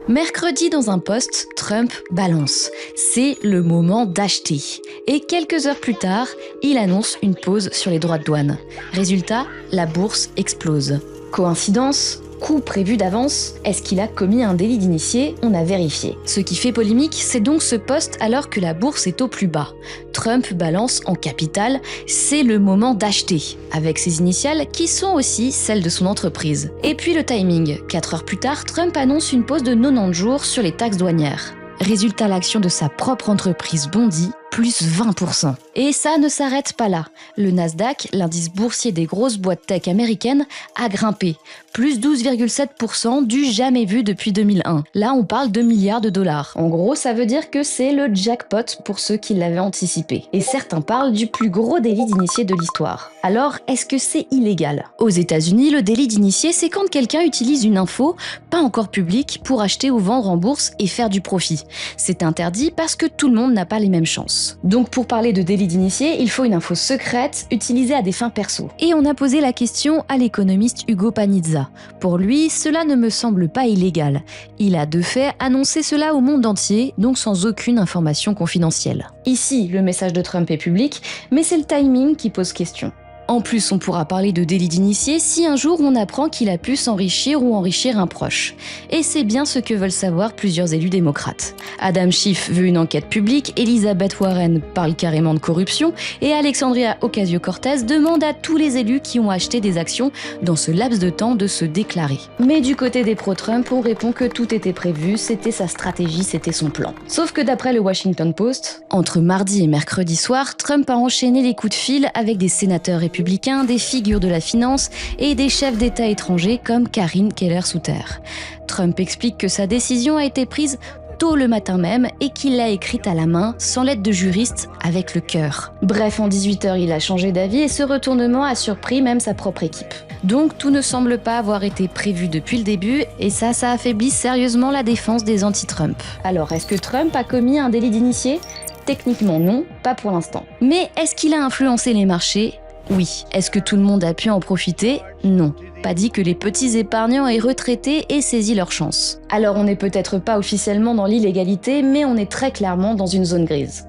Mercredi, dans un post, Trump balance. C'est le moment d'acheter. Et quelques heures plus tard, il annonce une pause sur les droits de douane. Résultat, la bourse explose. Coïncidence ? Coup prévu d'avance? Est-ce qu'il a commis un délit d'initié? On a vérifié. Ce qui fait polémique, c'est donc ce post alors que la bourse est au plus bas. Trump balance en capital, c'est le moment d'acheter, avec ses initiales qui sont aussi celles de son entreprise. Et puis le timing, 4 heures plus tard, Trump annonce une pause de 90 jours sur les taxes douanières. Résultat, l'action de sa propre entreprise bondit, plus 20%. Et ça ne s'arrête pas là. Le Nasdaq, l'indice boursier des grosses boîtes tech américaines, a grimpé, plus 12,7%, du jamais vu depuis 2001. Là, on parle de milliards de dollars. En gros, ça veut dire que c'est le jackpot pour ceux qui l'avaient anticipé. Et certains parlent du plus gros délit d'initié de l'histoire. Alors, est-ce que c'est illégal? Aux États-Unis, le délit d'initié, c'est quand quelqu'un utilise une info, pas encore publique, pour acheter ou vendre en bourse et faire du profit. C'est interdit parce que tout le monde n'a pas les mêmes chances. Donc pour parler de délit d'initié, il faut une info secrète utilisée à des fins perso. Et on a posé la question à l'économiste Hugo Panizza. Pour lui, cela ne me semble pas illégal. Il a de fait annoncé cela au monde entier, donc sans aucune information confidentielle. Ici, le message de Trump est public, mais c'est le timing qui pose question. En plus, on pourra parler de délit d'initié si un jour on apprend qu'il a pu s'enrichir ou enrichir un proche. Et c'est bien ce que veulent savoir plusieurs élus démocrates. Adam Schiff veut une enquête publique, Elizabeth Warren parle carrément de corruption, et Alexandria Ocasio-Cortez demande à tous les élus qui ont acheté des actions dans ce laps de temps de se déclarer. Mais du côté des pro-Trump, on répond que tout était prévu, c'était sa stratégie, c'était son plan. Sauf que d'après le Washington Post, entre mardi et mercredi soir, Trump a enchaîné les coups de fil avec des sénateurs républicains, des figures de la finance et des chefs d'État étrangers comme Karine Keller-Souter. Trump explique que sa décision a été prise tôt le matin même et qu'il l'a écrite à la main, sans l'aide de juristes, avec le cœur. Bref, en 18 heures, il a changé d'avis et ce retournement a surpris même sa propre équipe. Donc tout ne semble pas avoir été prévu depuis le début et ça affaiblit sérieusement la défense des anti-Trump. Alors, est-ce que Trump a commis un délit d'initié? Techniquement non, pas pour l'instant. Mais est-ce qu'il a influencé les marchés? Oui. Est-ce que tout le monde a pu en profiter? Non. Pas dit que les petits épargnants et retraités aient saisi leur chance. Alors on n'est peut-être pas officiellement dans l'illégalité, mais on est très clairement dans une zone grise.